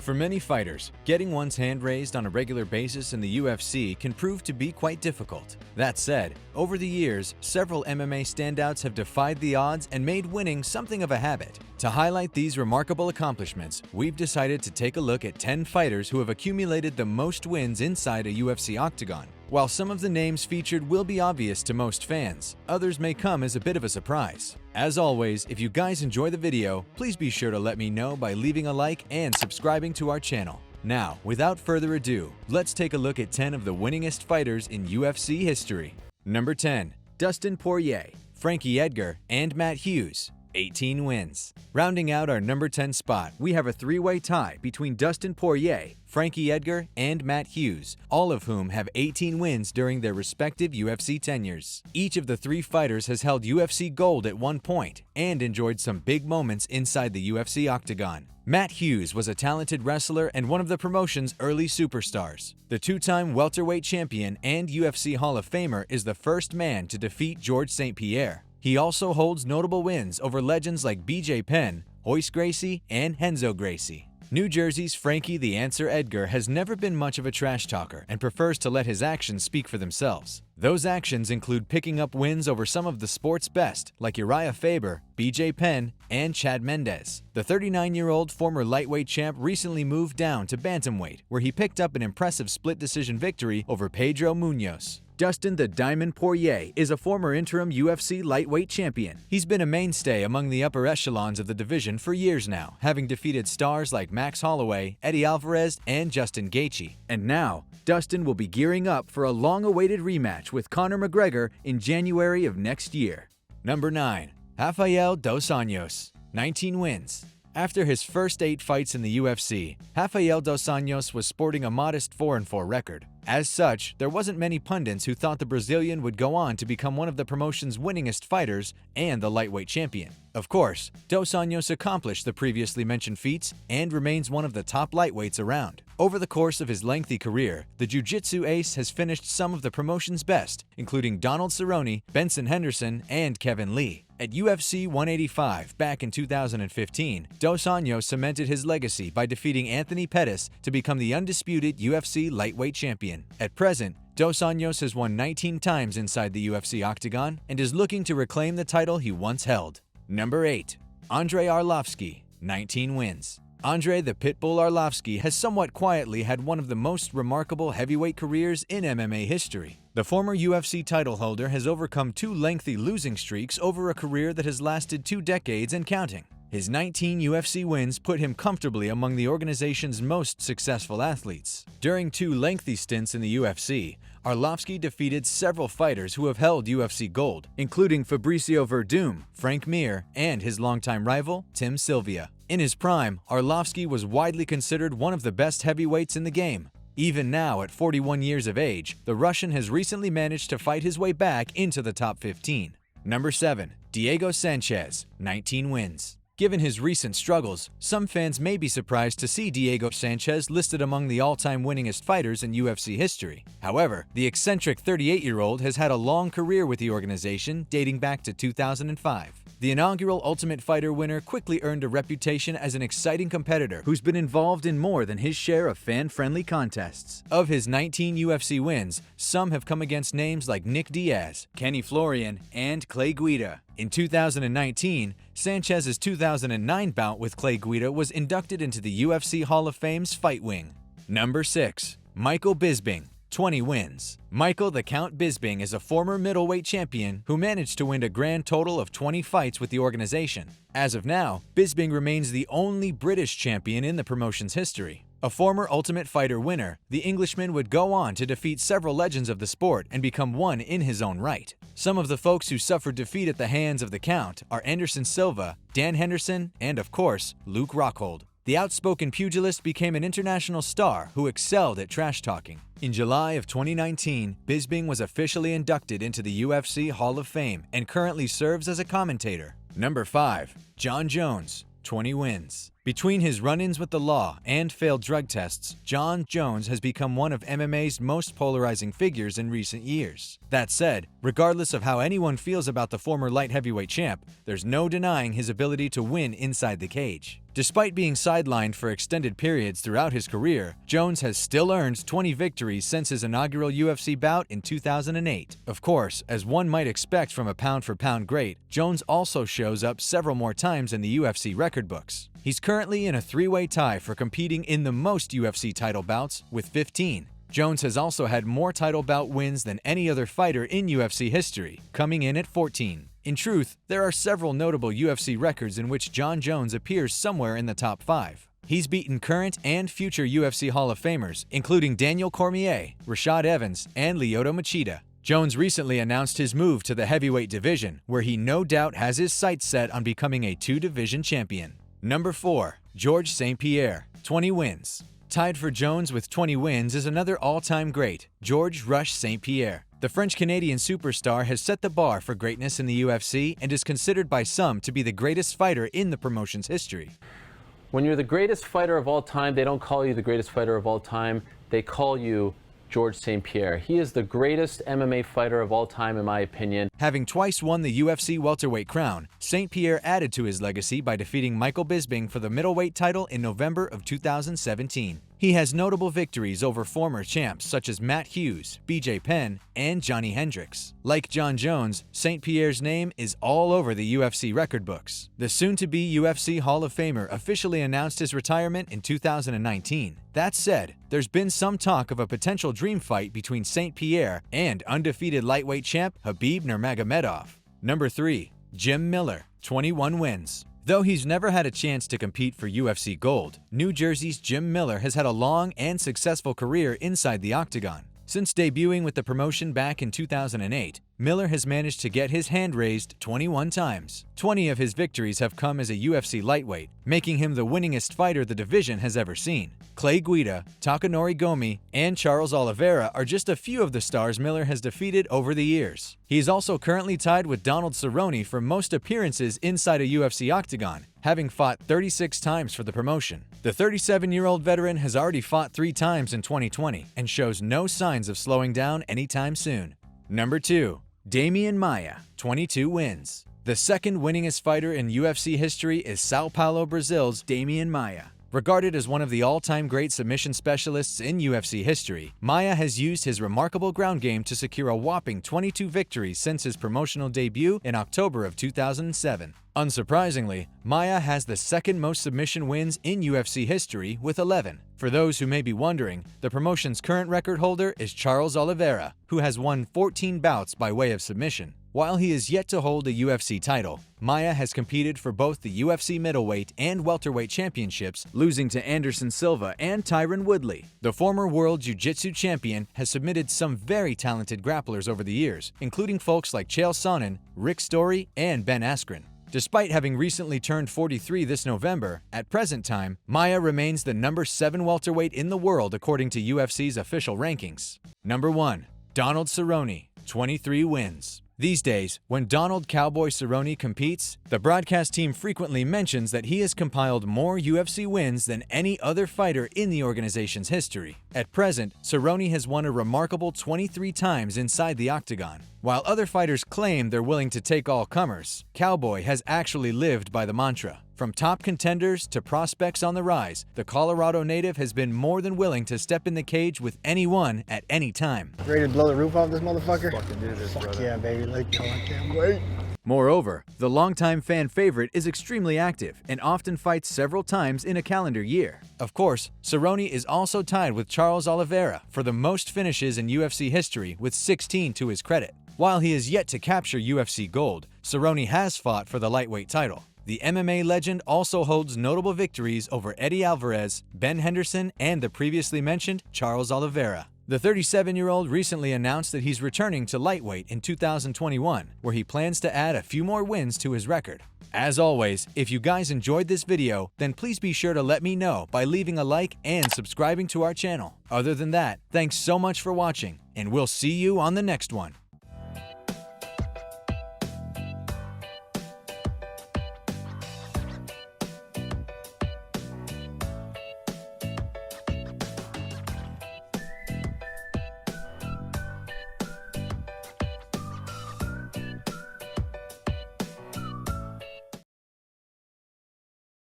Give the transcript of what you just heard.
For many fighters, getting one's hand raised on a regular basis in the UFC can prove to be quite difficult. That said, over the years, several MMA standouts have defied the odds and made winning something of a habit. To highlight these remarkable accomplishments, we've decided to take a look at 10 fighters who have accumulated the most wins inside a UFC octagon. While some of the names featured will be obvious to most fans, others may come as a bit of a surprise. As always, if you guys enjoy the video, please be sure to let me know by leaving a like and subscribing to our channel. Now, without further ado, let's take a look at 10 of the winningest fighters in UFC history. Number 10. Dustin Poirier, Frankie Edgar, and Matt Hughes. 18 wins. Rounding out our number 10 spot, we have a three-way tie between Dustin Poirier, Frankie Edgar, and Matt Hughes, all of whom have 18 wins during their respective UFC tenures. Each of the three fighters has held UFC gold at one point and enjoyed some big moments inside the UFC octagon. Matt Hughes was a talented wrestler and one of the promotion's early superstars. The two-time welterweight champion and UFC Hall of Famer is the first man to defeat George St Pierre. He also holds notable wins over legends like BJ Penn, Royce Gracie, and Renzo Gracie. New Jersey's Frankie "The Answer" Edgar has never been much of a trash talker and prefers to let his actions speak for themselves. Those actions include picking up wins over some of the sport's best, like Uriah Faber, BJ Penn, and Chad Mendes. The 39-year-old former lightweight champ recently moved down to bantamweight, where he picked up an impressive split-decision victory over Pedro Munoz. Dustin "The Diamond" Poirier is a former interim UFC lightweight champion. He's been a mainstay among the upper echelons of the division for years now, having defeated stars like Max Holloway, Eddie Alvarez, and Justin Gaethje. And now, Dustin will be gearing up for a long-awaited rematch with Conor McGregor in January of next year. Number 9. Rafael dos Anjos, 19 wins. After his first 8 fights in the UFC, Rafael dos Anjos was sporting a modest 4-4 record. As such, there wasn't many pundits who thought the Brazilian would go on to become one of the promotion's winningest fighters and the lightweight champion. Of course, dos Anjos accomplished the previously mentioned feats and remains one of the top lightweights around. Over the course of his lengthy career, the jiu-jitsu ace has finished some of the promotion's best, including Donald Cerrone, Benson Henderson, and Kevin Lee. At UFC 185 back in 2015, dos Anjos cemented his legacy by defeating Anthony Pettis to become the undisputed UFC lightweight champion. At present, dos Anjos has won 19 times inside the UFC octagon and is looking to reclaim the title he once held. Number 8. Andrei Arlovski, 19 wins. Andrei the Pitbull Arlovski has somewhat quietly had one of the most remarkable heavyweight careers in MMA history. The former UFC title holder has overcome 2 lengthy losing streaks over a career that has lasted 2 decades and counting. His 19 UFC wins put him comfortably among the organization's most successful athletes. During 2 lengthy stints in the UFC, Arlovski defeated several fighters who have held UFC gold, including Fabricio Werdum, Frank Mir, and his longtime rival, Tim Sylvia. In his prime, Arlovski was widely considered one of the best heavyweights in the game. Even now, at 41 years of age, the Russian has recently managed to fight his way back into the top 15. Number 7. Diego Sanchez, 19 wins. Given his recent struggles, some fans may be surprised to see Diego Sanchez listed among the all-time winningest fighters in UFC history. However, the eccentric 38-year-old has had a long career with the organization dating back to 2005. The inaugural Ultimate Fighter winner quickly earned a reputation as an exciting competitor who's been involved in more than his share of fan-friendly contests. Of his 19 UFC wins, some have come against names like Nick Diaz, Kenny Florian, and Clay Guida. In 2019, Sanchez's 2009 bout with Clay Guida was inducted into the UFC Hall of Fame's Fight Wing. Number 6. Michael Bisping, 20 wins. Michael the Count Bisping is a former middleweight champion who managed to win a grand total of 20 fights with the organization. As of now, Bisping remains the only British champion in the promotion's history. A former Ultimate Fighter winner, the Englishman would go on to defeat several legends of the sport and become one in his own right. Some of the folks who suffered defeat at the hands of the Count are Anderson Silva, Dan Henderson, and of course, Luke Rockhold. The outspoken pugilist became an international star who excelled at trash talking. In July of 2019, Bisping was officially inducted into the UFC Hall of Fame and currently serves as a commentator. Number 5. Jon Jones, 20 wins. Between his run-ins with the law and failed drug tests, Jon Jones has become one of MMA's most polarizing figures in recent years. That said, regardless of how anyone feels about the former light heavyweight champ, there's no denying his ability to win inside the cage. Despite being sidelined for extended periods throughout his career, Jones has still earned 20 victories since his inaugural UFC bout in 2008. Of course, as one might expect from a pound-for-pound great, Jones also shows up several more times in the UFC record books. He's currently in a three-way tie for competing in the most UFC title bouts, with 15. Jones has also had more title bout wins than any other fighter in UFC history, coming in at 14. In truth, there are several notable UFC records in which Jon Jones appears somewhere in the top 5. He's beaten current and future UFC Hall of Famers, including Daniel Cormier, Rashad Evans, and Lyoto Machida. Jones recently announced his move to the heavyweight division, where he no doubt has his sights set on becoming a two-division champion. Number 4. George St Pierre, 20 wins. Tied for Jones with 20 wins is another all-time great, George "Rush" St Pierre. The French-Canadian superstar has set the bar for greatness in the UFC and is considered by some to be the greatest fighter in the promotion's history. When you're the greatest fighter of all time, they don't call you the greatest fighter of all time. They call you George St Pierre. He is the greatest MMA fighter of all time, in my opinion. Having twice won the UFC welterweight crown, St Pierre added to his legacy by defeating Michael Bisping for the middleweight title in November of 2017. He has notable victories over former champs such as Matt Hughes, BJ Penn, and Johnny Hendricks. Like Jon Jones, St Pierre's name is all over the UFC record books. The soon-to-be UFC Hall of Famer officially announced his retirement in 2019. That said, there's been some talk of a potential dream fight between St Pierre and undefeated lightweight champ Khabib Nurmagomedov. Number 3. Jim Miller, 21 wins. Though he's never had a chance to compete for UFC Gold, New Jersey's Jim Miller has had a long and successful career inside the octagon. Since debuting with the promotion back in 2008, Miller has managed to get his hand raised 21 times. 20 of his victories have come as a UFC lightweight, making him the winningest fighter the division has ever seen. Clay Guida, Takanori Gomi, and Charles Oliveira are just a few of the stars Miller has defeated over the years. He is also currently tied with Donald Cerrone for most appearances inside a UFC octagon, having fought 36 times for the promotion. The 37-year-old veteran has already fought 3 times in 2020 and shows no signs of slowing down anytime soon. Number 2. Damian Maya, 22 wins. The second winningest fighter in UFC history is Sao Paulo, Brazil's Damian Maya. Regarded as one of the all-time great submission specialists in UFC history, Maya has used his remarkable ground game to secure a whopping 22 victories since his promotional debut in October of 2007. Unsurprisingly, Maya has the second most submission wins in UFC history with 11. For those who may be wondering, the promotion's current record holder is Charles Oliveira, who has won 14 bouts by way of submission. While he is yet to hold a UFC title, Maya has competed for both the UFC middleweight and welterweight championships, losing to Anderson Silva and Tyron Woodley. The former world jiu-jitsu champion has submitted some very talented grapplers over the years, including folks like Chael Sonnen, Rick Story, and Ben Askren. Despite having recently turned 43 this November, at present time, Maya remains the number 7 welterweight in the world according to UFC's official rankings. Number 1. Donald Cerrone, 23 wins. These days, when Donald "Cowboy" Cerrone competes, the broadcast team frequently mentions that he has compiled more UFC wins than any other fighter in the organization's history. At present, Cerrone has won a remarkable 23 times inside the octagon. While other fighters claim they're willing to take all comers, Cowboy has actually lived by the mantra. From top contenders to prospects on the rise, the Colorado native has been more than willing to step in the cage with anyone at any time. Ready to blow the roof off this motherfucker? Fucking do this, Fuck brother. yeah, baby. I can't wait. Moreover, the longtime fan favorite is extremely active and often fights several times in a calendar year. Of course, Cerrone is also tied with Charles Oliveira for the most finishes in UFC history with 16 to his credit. While he is yet to capture UFC Gold, Cerrone has fought for the lightweight title. The MMA legend also holds notable victories over Eddie Alvarez, Ben Henderson, and the previously mentioned Charles Oliveira. The 37-year-old recently announced that he's returning to lightweight in 2021, where he plans to add a few more wins to his record. As always, if you guys enjoyed this video, then please be sure to let me know by leaving a like and subscribing to our channel. Other than that, thanks so much for watching, and we'll see you on the next one.